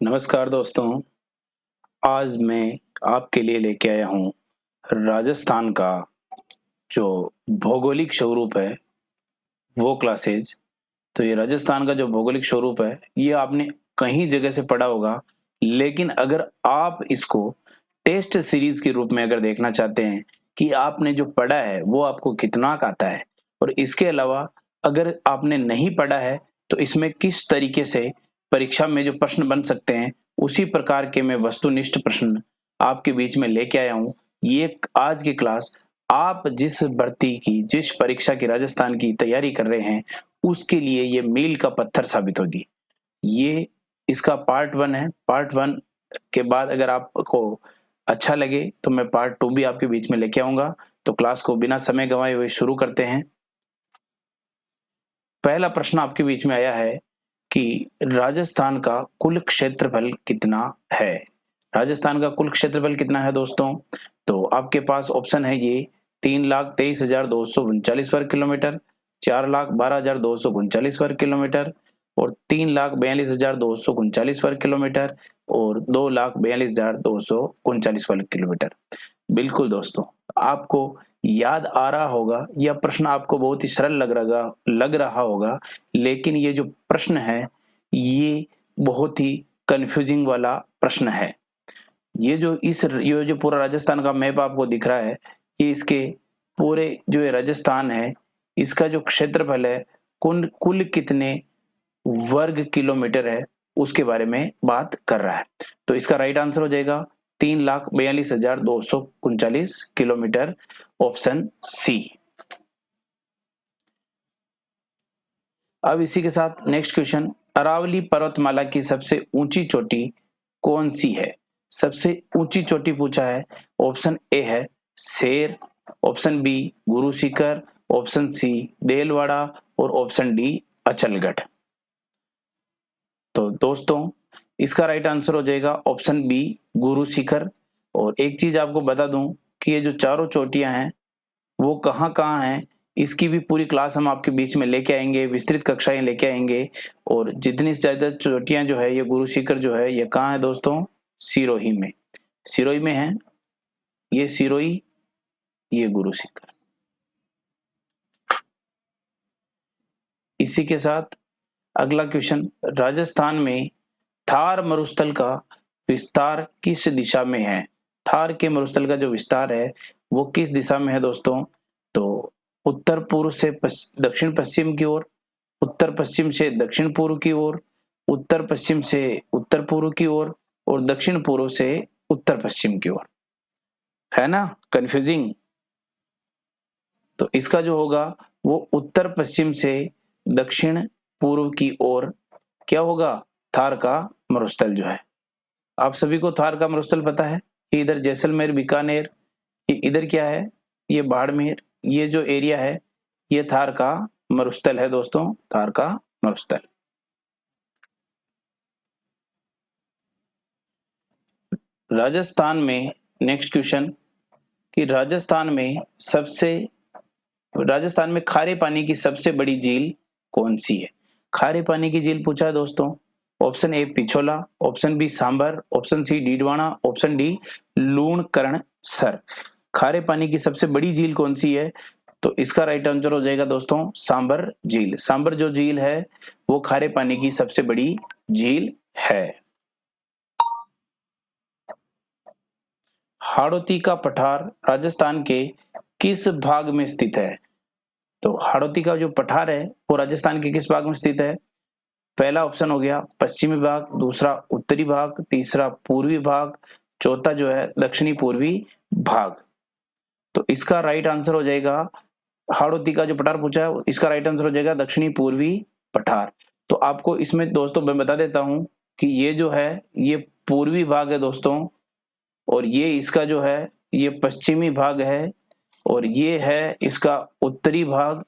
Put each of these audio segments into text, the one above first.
नमस्कार दोस्तों, आज मैं आपके लिए लेके आया हूँ राजस्थान का जो भौगोलिक स्वरूप है, वो क्लासेज। तो ये राजस्थान का जो भौगोलिक स्वरूप है, ये आपने कहीं जगह से पढ़ा होगा, लेकिन अगर आप इसको टेस्ट सीरीज के रूप में अगर देखना चाहते हैं कि आपने जो पढ़ा है, वो आपको कितना आता है और इसके अलावा अगर आपने नहीं पढ़ा है, तो इसमें किस तरीके से परीक्षा में जो प्रश्न बन सकते हैं, उसी प्रकार के मैं वस्तुनिष्ठ प्रश्न आपके बीच में लेके आया हूँ। ये आज की क्लास आप जिस भर्ती की, जिस परीक्षा की राजस्थान की तैयारी कर रहे हैं, उसके लिए ये मील का पत्थर साबित होगी। ये इसका पार्ट 1 है। पार्ट 1 के बाद अगर आपको अच्छा लगे तो मैं पार्ट 2 भी आपके बीच में लेके आऊँगा। तो क्लास को बिना समय गँवाए हुए शुरू करते हैं। पहला प्रश्न आपके बीच में आया है कि राजस्थान का कुल क्षेत्रफल कितना है? राजस्थान का कुल क्षेत्रफल कितना है दोस्तों? तो आपके पास ऑप्शन है ये 3,23,239 वर्ग किलोमीटर, 4,12,239 वर्ग किलोमीटर और 3,42,239 वर्ग किलोमीटर और 2,42,239 वर्ग किलोमीटर। बिल्कुल दोस्तों, आपको याद आ रहा होगा, यह प्रश्न आपको बहुत ही सरल लग रहा होगा, लेकिन ये जो प्रश्न है, ये बहुत ही कन्फ्यूजिंग वाला प्रश्न है। ये जो पूरा राजस्थान का मैप आपको दिख रहा है, ये इसके पूरे जो ये राजस्थान है, इसका जो क्षेत्रफल है, कुल कुल कितने वर्ग किलोमीटर है, उसके बारे में बात कर रहा है। तो इसका राइट आंसर हो जाएगा 3,42,239 किलोमीटर, ऑप्शन सी। अब इसी के साथ नेक्स्ट क्वेश्चन, अरावली पर्वतमाला की सबसे ऊंची चोटी कौन सी है? सबसे ऊंची चोटी पूछा है। ऑप्शन ए है शेर, option B Guru Shikhar, option C Delwara और ऑप्शन डी अचलगढ़। तो दोस्तों, इसका राइट आंसर हो जाएगा ऑप्शन बी गुरु शिखर। और एक चीज आपको बता दूं कि ये जो चारों चोटियां हैं, वो कहाँ-कहाँ हैं, इसकी भी पूरी क्लास हम आपके बीच में लेके आएंगे, विस्तृत कक्षाएं लेके आएंगे। और जितनी ज्यादा चोटियां जो है, ये गुरु शिखर जो है, ये कहाँ है दोस्तों? सिरोही में। सिरोही में है ये सिरोही, ये गुरु शिखर। इसी के साथ अगला क्वेश्चन, राजस्थान में थार मरुस्थल का विस्तार किस दिशा में है? थार के मरुस्थल का जो विस्तार है, वो किस दिशा में है दोस्तों? तो उत्तर पूर्व से दक्षिण पश्चिम की ओर, उत्तर पश्चिम से दक्षिण पूर्व की ओर, उत्तर पश्चिम से उत्तर पूर्व की ओर और दक्षिण पूर्व से उत्तर पश्चिम की ओर। है ना कंफ्यूजिंग? तो इसका जो होगा, वो उत्तर पश्चिम से दक्षिण पूर्व की ओर क्या होगा? थार का मरुस्थल जो है। आप सभी को थार का मरुस्थल पता है? ये इधर जैसलमेर, बीकानेर, ये इधर क्या है? ये बाड़मेर, ये जो एरिया है, ये थार का मरुस्थल है दोस्तों, थार का मरुस्थल। राजस्थान में नेक्स्ट क्वेश्चन, कि राजस्थान में खारे पानी की सबसे बड़ी झील कौन सी है? खारे पानी की झील पूछा है दोस्तों। Option A Pichhola, option B Sambhar, option C Didwana, option D Lunkaransar. खारे पानी की सबसे बड़ी झील कौन सी है? तो इसका राइट आंसर हो जाएगा दोस्तों सांबर झील। सांबर जो झील है, वो खारे पानी की सबसे बड़ी झील है। हाड़ौती का पठार राजस्थान के किस भाग में स्थित है? तो हाड़ौती का जो पठार है, वो राजस्थान के किस भाग में स्थित है? पहला ऑप्शन हो गया पश्चिमी भाग, दूसरा उत्तरी भाग, तीसरा पूर्वी भाग, चौथा जो है दक्षिणी पूर्वी भाग। तो इसका राइट आंसर हो जाएगा, हाड़ौती का जो पठार पूछा है, इसका राइट आंसर हो जाएगा दक्षिणी पूर्वी पठार। तो आपको इसमें दोस्तों मैं बता देता हूं कि ये जो है, ये पूर्वी भाग है दोस्तों, और ये इसका जो है, ये पश्चिमी भाग है, और ये है इसका उत्तरी भाग,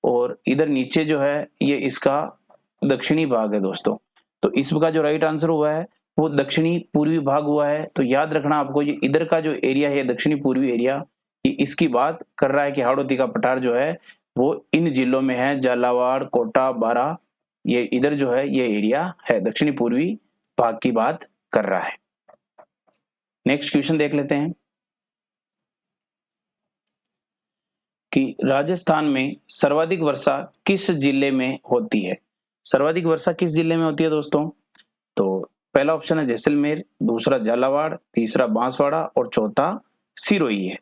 और इधर नीचे जो है, ये इसका दक्षिणी भाग है दोस्तों। तो इसका जो राइट आंसर हुआ है, वो दक्षिणी पूर्वी भाग हुआ है। तो याद रखना आपको, ये इधर का जो एरिया है, दक्षिणी पूर्वी एरिया, ये इसकी बात कर रहा है कि हाड़ौती का पठार जो है, वो इन जिलों में है, झालावाड़, कोटा, बारा, ये इधर जो है, ये एरिया है दक्षिणी पूर्वी भाग की बात कर रहा है। नेक्स्ट क्वेश्चन देख लेते हैं कि राजस्थान में सर्वाधिक वर्षा किस जिले में होती है। सर्वाधिक वर्षा किस जिले में होती है दोस्तों? तो पहला ऑप्शन है जैसलमेर, दूसरा झालावाड़, तीसरा बांसवाड़ा और चौथा सिरोही है।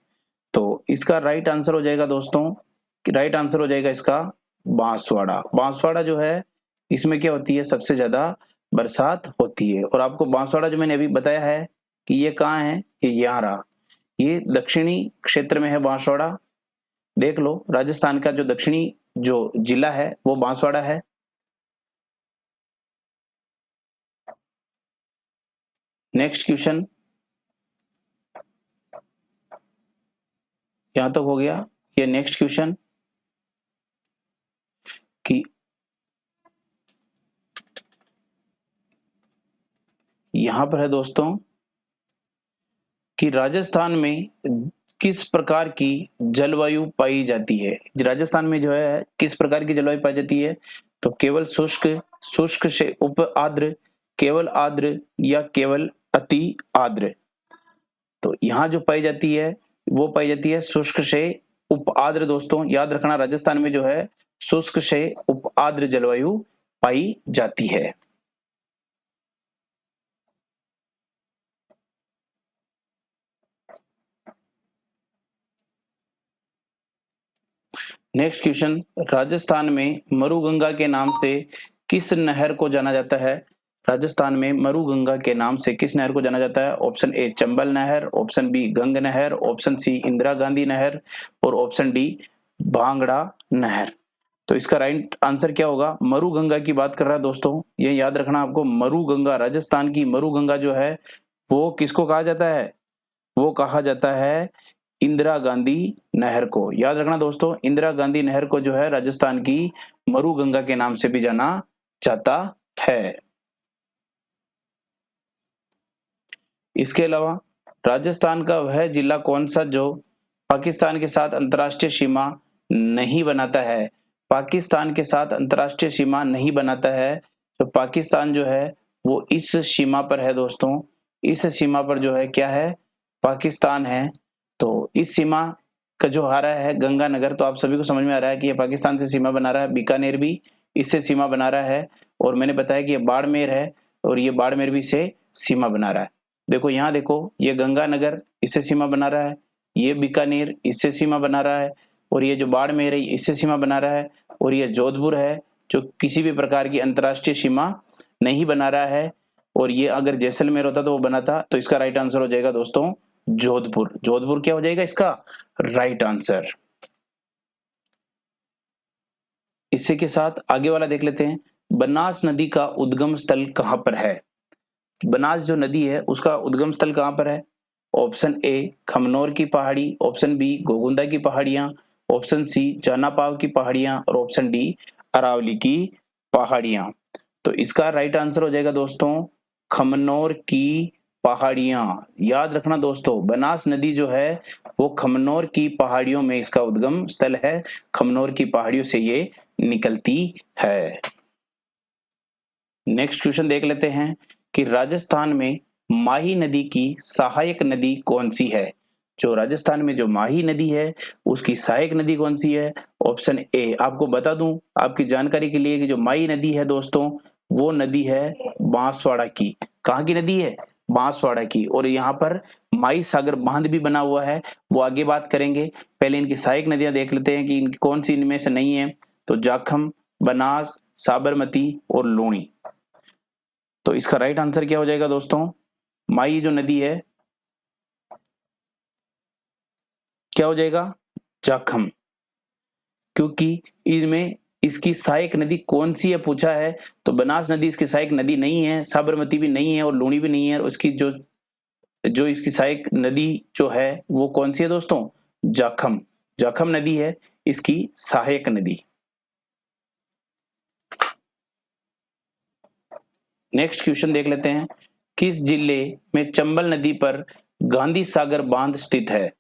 तो इसका राइट आंसर हो जाएगा दोस्तों, राइट आंसर हो जाएगा इसका बांसवाड़ा। बांसवाड़ा जो है इसमें क्या होती है, सबसे ज्यादा बरसात होती है। और आपको बांसवाड़ा जो मैंने अभी बताया है कि ये कहाँ है, ये यहाँ रहा, ये दक्षिणी क्षेत्र में है बांसवाड़ा। देख लो राजस्थान का जो दक्षिणी जो जिला है वो बांसवाड़ा है। नेक्स्ट क्वेश्चन, यहां तक हो गया। ये नेक्स्ट क्वेश्चन कि यहां पर है दोस्तों कि राजस्थान में किस प्रकार की जलवायु पाई जाती है। राजस्थान में जो है किस प्रकार की जलवायु पाई जाती है? तो केवल शुष्क, शुष्क से उप आर्द्र, केवल आर्द्र या केवल अति आर्द्र। तो यहाँ जो पाई जाती है वो पाई जाती है शुष्क से उप आर्द्र। दोस्तों याद रखना, राजस्थान में जो है शुष्क से उप आर्द्र जलवायु पाई जाती है। नेक्स्ट क्वेश्चन, राजस्थान में मरुगंगा के नाम से किस नहर को जाना जाता है? राजस्थान में मरुगंगा के नाम से किस नहर को जाना जाता है? ऑप्शन ए चंबल नहर, ऑप्शन बी गंग नहर, ऑप्शन सी इंदिरा गांधी नहर और ऑप्शन डी भांगड़ा नहर। तो इसका राइट आंसर क्या होगा? मरुगंगा की बात कर रहा है दोस्तों, ये याद रखना आपको। मरुगंगा, राजस्थान की मरुगंगा जो है वो किसको कहा जाता है? वो कहा जाता है इंदिरा गांधी नहर को। याद रखना दोस्तों, इंदिरा गांधी नहर को जो है राजस्थान की मरुगंगा के नाम से भी जाना जाता है। इसके अलावा राजस्थान का वह जिला कौन सा जो पाकिस्तान के साथ अंतर्राष्ट्रीय सीमा नहीं बनाता है? पाकिस्तान के साथ अंतर्राष्ट्रीय सीमा नहीं बनाता है। तो पाकिस्तान जो है वो इस सीमा पर है दोस्तों, इस सीमा पर जो है क्या है, पाकिस्तान है। तो इस सीमा का जो आ रहा है गंगानगर, तो आप सभी को समझ में आ रहा है कि ये पाकिस्तान से सीमा बना रहा है। बीकानेर भी इससे सीमा बना रहा है और मैंने बताया कि ये बाड़मेर है और ये बाड़मेर भी से सीमा बना रहा है। देखो यहाँ देखो, ये गंगानगर इससे सीमा बना रहा है, ये बीकानेर इससे सीमा बना रहा है और ये जो बाड़मेर है इससे सीमा बना रहा है और ये जोधपुर है जो किसी भी प्रकार की अंतर्राष्ट्रीय सीमा नहीं बना रहा है। और ये अगर जैसलमेर होता तो वो बना था। तो इसका राइट आंसर हो जाएगा दोस्तों जोधपुर। जोधपुर क्या हो जाएगा इसका राइट आंसर। इसी के साथ आगे वाला देख लेते हैं, बनास नदी का उद्गम स्थल कहां पर है? बनास जो नदी है उसका उद्गम स्थल कहां पर है? ऑप्शन ए खमनोर की पहाड़ी, ऑप्शन बी गोगुंदा की पहाड़ियां, ऑप्शन सी जानापाव की पहाड़ियां और ऑप्शन डी अरावली की पहाड़ियां। तो इसका राइट आंसर हो जाएगा दोस्तों खमनोर की पहाड़ियां। याद रखना दोस्तों, बनास नदी जो है वो खमनोर की पहाड़ियों में इसका उद्गम स्थल है, खमनोर की पहाड़ियों से ये निकलती है। नेक्स्ट क्वेश्चन देख लेते हैं कि राजस्थान में माही नदी की सहायक नदी कौन सी है? जो राजस्थान में जो माही नदी है उसकी सहायक नदी कौन सी है? ऑप्शन ए, आपको बता दूं आपकी जानकारी के लिए कि जो माही नदी है दोस्तों वो नदी है बांसवाड़ा की। कहाँ की नदी है? बांसवाड़ा की। और यहाँ पर माई सागर बांध भी बना हुआ है, वो आगे बात करेंगे। पहले इनकी सहायक नदियां देख लेते हैं कि इनकी कौन सी इनमें से नहीं है। तो जाखम, बनास, साबरमती और लूणी। तो इसका राइट आंसर क्या हो जाएगा दोस्तों? माई जो नदी है क्या हो जाएगा? जाखम। क्योंकि इनमें इसकी सहायक नदी कौन सी है पूछा है, तो बनास नदी इसकी सहायक नदी नहीं है, साबरमती भी नहीं है और लूणी भी नहीं है। उसकी जो जो इसकी सहायक नदी जो है वो कौन सी है दोस्तों? जाखम। जाखम नदी है इसकी सहायक नदी। नेक्स्ट क्वेश्चन देख लेते हैं, किस जिले में चंबल नदी पर गांधी सागर बांध स्थित है?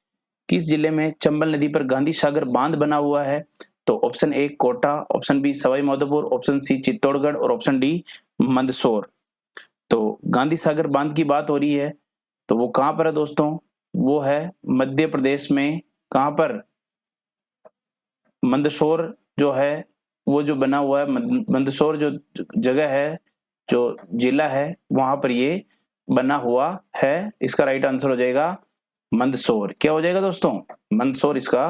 किस जिले में चंबल नदी पर गांधी सागर बांध बना हुआ है? तो option A Kota, option B Sawai Madhopur, option C Chittorgarh और ऑप्शन डी मंदसौर। तो गांधी सागर बांध की बात हो रही है, तो वो कहां पर है दोस्तों? वो है मध्य प्रदेश में। कहां पर? मंदसौर जो है, वो जो बना हुआ है, मंदसौर जो जगह है, जो जिला है, वहां पर ये बना हुआ है। इसका राइट आंसर हो जाएगा मंदसौर। क्या हो जाएगा दोस्तों? मंदसौर इसका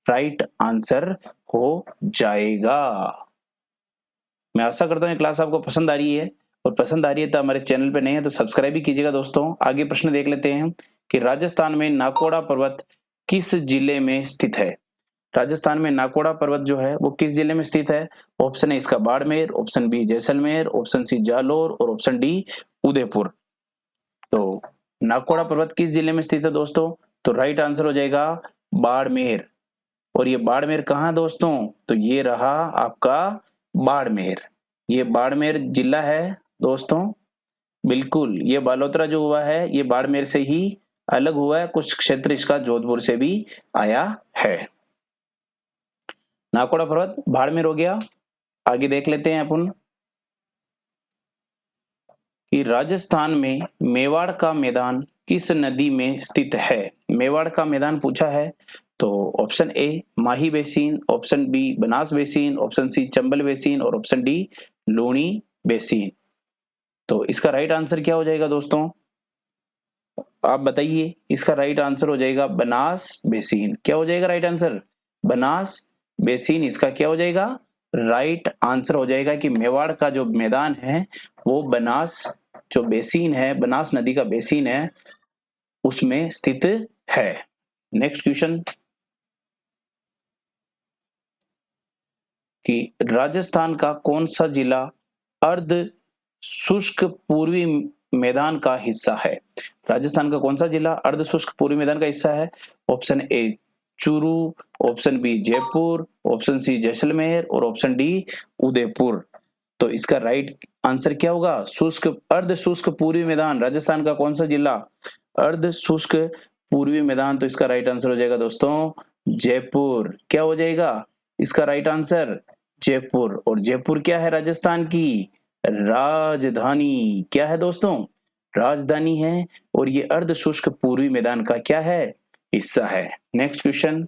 राइट आंसर हो जाएगा। मैं आशा करता हूँ ये क्लास आपको पसंद आ रही है, और पसंद आ रही है तो हमारे चैनल पे नए हैं तो सब्सक्राइब भी कीजिएगा दोस्तों। आगे प्रश्न देख लेते हैं कि राजस्थान में नाकोड़ा पर्वत किस जिले में स्थित है? राजस्थान में नाकोड़ा पर्वत जो है वो किस जिले में स्थित है? ऑप्शन है इसका Barmer, option B Jaisalmer, option C Jalore और ऑप्शन डी उदयपुर। तो नाकोड़ा पर्वत किस जिले में स्थित है दोस्तों? तो राइट आंसर हो जाएगा बाड़मेर। और ये बाड़मेर कहाँ है दोस्तों? तो ये रहा आपका बाड़मेर। ये बाड़मेर जिला है दोस्तों। बिल्कुल, ये बालोतरा जो हुआ है ये बाड़मेर से ही अलग हुआ है, कुछ क्षेत्र इसका जोधपुर से भी आया है। नाकोड़ा पर्वत बाड़मेर हो गया। आगे देख लेते हैं अपन कि राजस्थान में मेवाड़ का मैदान किस नदी में स्थित है? मेवाड़ का मैदान पूछा है, तो option A Mahi basin, option B Banas basin, option C Chambal basin और ऑप्शन डी लूणी बेसिन। तो इसका राइट आंसर क्या हो जाएगा दोस्तों? आप बताइए। इसका राइट आंसर हो जाएगा बनास बेसिन। क्या हो जाएगा राइट आंसर? बनास बेसिन इसका क्या हो जाएगा? राइट आंसर हो जाएगा कि मेवाड़ का जो मैदान है वो बनास जो बेसिन है, बनास नदी का बेसिन है, उसमें स्थित है। नेक्स्ट क्वेश्चन कि राजस्थान का कौन सा जिला अर्ध शुष्क पूर्वी मैदान का हिस्सा है? राजस्थान का कौन सा जिला अर्ध शुष्क पूर्वी मैदान का हिस्सा है? Option A Churu, option B Jaipur, option C Jaisalmer और ऑप्शन डी उदयपुर। तो इसका राइट आंसर क्या होगा? शुष्क अर्ध शुष्क पूर्वी मैदान, राजस्थान का कौन सा जिला अर्ध शुष्क पूर्वी मैदान? तो इसका राइट आंसर हो जाएगा दोस्तों जयपुर। क्या हो जाएगा इसका राइट आंसर? जयपुर। और जयपुर क्या है? राजस्थान की राजधानी। क्या है दोस्तों? राजधानी है। और ये अर्ध शुष्क पूर्वी मैदान का क्या है? हिस्सा है। नेक्स्ट क्वेश्चन,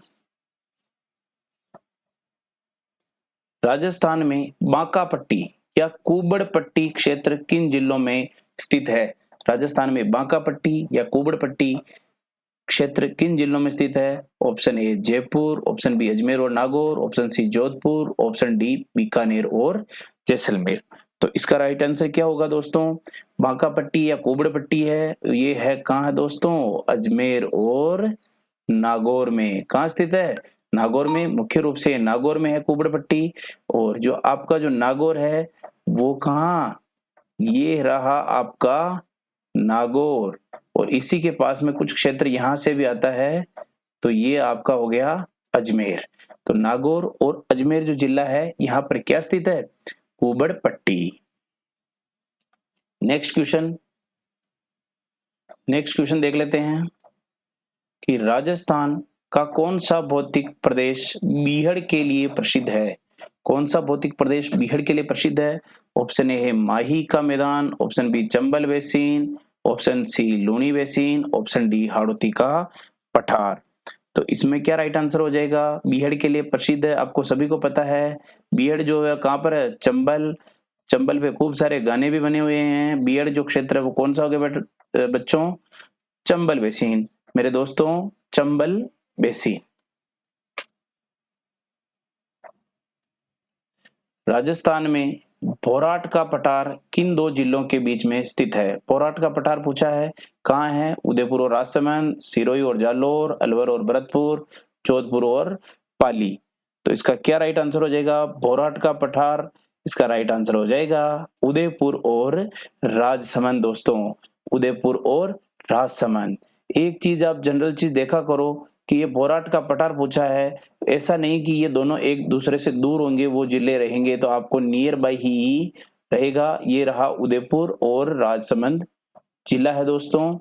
राजस्थान में बांका पट्टी या कुबड़ पट्टी क्षेत्र किन जिलों में स्थित है? राजस्थान में बांका पट्टी या कुबड़ पट्टी क्षेत्र किन जिलों में स्थित है? Option A Jaipur, option B Ajmer और Nagaur, option C Jodhpur, option D Bikaner और जैसलमेर। तो इसका राइट आंसर क्या होगा दोस्तों? बांका पट्टी या कुबड़ पट्टी है, ये है कहाँ है दोस्तों? अजमेर और नागौर में। कहाँ स्थित है? नागौर में। मुख्य रूप से नागौर में है कुबड़ पट्टी। और जो आपका जो नागौर है वो कहाँ? ये रहा आपका नागौर। और इसी के पास में कुछ क्षेत्र यहां से भी आता है, तो ये आपका हो गया अजमेर। तो नागौर और अजमेर जो जिला है यहाँ पर क्या स्थित है? कुबड़ पट्टी। नेक्स्ट क्वेश्चन, नेक्स्ट क्वेश्चन देख लेते हैं कि राजस्थान का कौन सा भौतिक प्रदेश बीहड़ के लिए प्रसिद्ध है? कौन सा भौतिक प्रदेश बीहड़ के लिए प्रसिद्ध है? ऑप्शन ए है माही का मैदान, option B Chambal basin, option C Luni basin, option D Hadoti का पठार। तो इसमें क्या राइट आंसर हो जाएगा? बीहड़ के लिए प्रसिद्ध है, आपको सभी को पता है। बीहड़ जो है कहाँ पर है? चंबल। चंबल पे खूब सारे गाने भी बने हुए हैं। बीहड़ जो क्षेत्र है वो कौन सा हो गया बच्चों? चंबल बेसिन। मेरे दोस्तों चंबल बेसिन। राजस्थान में भोराट का पठार किन दो जिलों के बीच में स्थित है? भोराट का पठार पूछा है, कहाँ है? उदयपुर और राजसमंद, सिरोही और जालोर, अलवर और भरतपुर, जोधपुर और पाली। तो इसका क्या राइट आंसर हो जाएगा? भोराट का पठार इसका राइट आंसर हो जाएगा उदयपुर और राजसमंद दोस्तों। उदयपुर और राजसमंद। एक चीज आप जनरल चीज देखा करो कि ये भोराट का पठार पूछा है, ऐसा नहीं कि ये दोनों एक दूसरे से दूर होंगे वो जिले रहेंगे, तो आपको नियर बाई ही रहेगा। ये रहा उदयपुर और राजसमंद जिला है दोस्तों।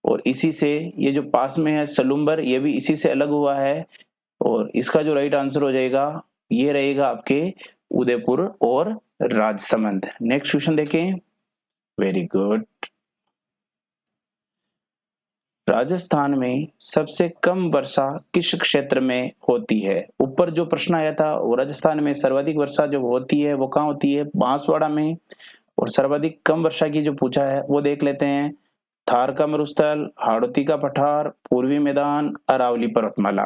और इसी से ये जो पास में है सलूम्बर, ये भी इसी से अलग हुआ है। और इसका जो राइट आंसर हो जाएगा ये रहेगा आपके उदयपुर और राजसमंद। नेक्स्ट क्वेश्चन देखें वेरी गुड। राजस्थान में सबसे कम वर्षा किस क्षेत्र में होती है? ऊपर जो प्रश्न आया था वो राजस्थान में सर्वाधिक वर्षा जो होती है वो कहाँ होती है? बांसवाड़ा में। और सर्वाधिक कम वर्षा की जो पूछा है वो देख लेते हैं। थार का मरुस्थल, हाड़ौती का पठार, पूर्वी मैदान, अरावली पर्वतमाला।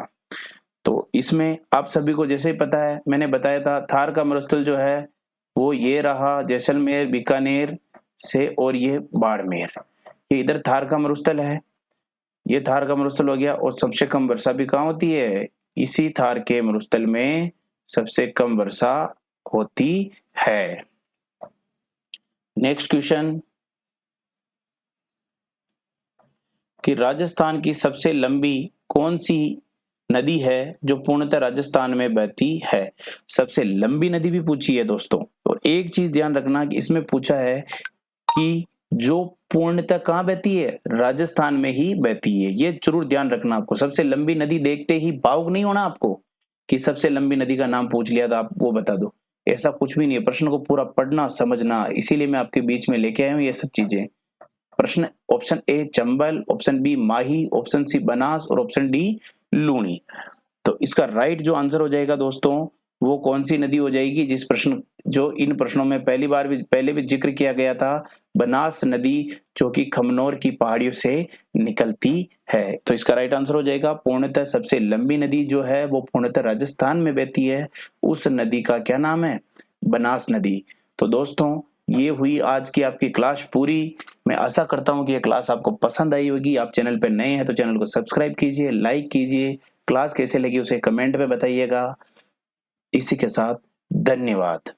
तो इसमें आप सभी को जैसे ही पता है, मैंने बताया था थार का मरुस्थल जो है वो ये रहा, जैसलमेर, बीकानेर से, और ये बाड़मेर। ये इधर थार का मरुस्थल है, ये थार का मरुस्थल हो गया। और सबसे कम वर्षा भी कहाँ होती है? इसी थार के मरुस्थल में सबसे कम वर्षा होती है। नेक्स्ट क्वेश्चन, कि राजस्थान की सबसे लंबी कौन सी नदी है जो पूर्णतः राजस्थान में बहती है? सबसे लंबी नदी भी पूछी है दोस्तों। और एक चीज ध्यान रखना कि इसमें पूछा है कि जो पूर्णतः कहाँ बहती है? राजस्थान में ही बहती है। ये जरूर ध्यान रखना आपको। सबसे लंबी नदी देखते ही भावुक नहीं होना आपको कि सबसे लंबी नदी का नाम पूछ लिया तो आप वो बता दो। ऐसा कुछ भी नहीं है। प्रश्न को पूरा पढ़ना समझना, इसीलिए मैं आपके बीच में लेके आया हूँ ये सब चीजें। प्रश्न option A Chambal, option B Mahi, option C Banas और ऑप्शन डी लूनी। तो इसका राइट जो आंसर हो जाएगा दोस्तों, वो कौन सी नदी हो जाएगी? जिस प्रश्न जो इन प्रश्नों में पहले भी जिक्र किया गया था, बनास नदी, जो कि खमनोर की पहाड़ियों से निकलती है। तो इसका राइट आंसर हो जाएगा पूर्णतः सबसे लंबी नदी जो है वो पूर्णतः राजस्थान में बहती है। उस नदी का क्या नाम है? बनास नदी। तो दोस्तों ये हुई आज की आपकी क्लास पूरी। मैं आशा करता हूं कि ये क्लास आपको पसंद आई होगी। आप चैनल पर नए हैं तो चैनल को सब्सक्राइब कीजिए, लाइक कीजिए। क्लास कैसे लगी उसे कमेंट में बताइएगा। इसी के साथ धन्यवाद।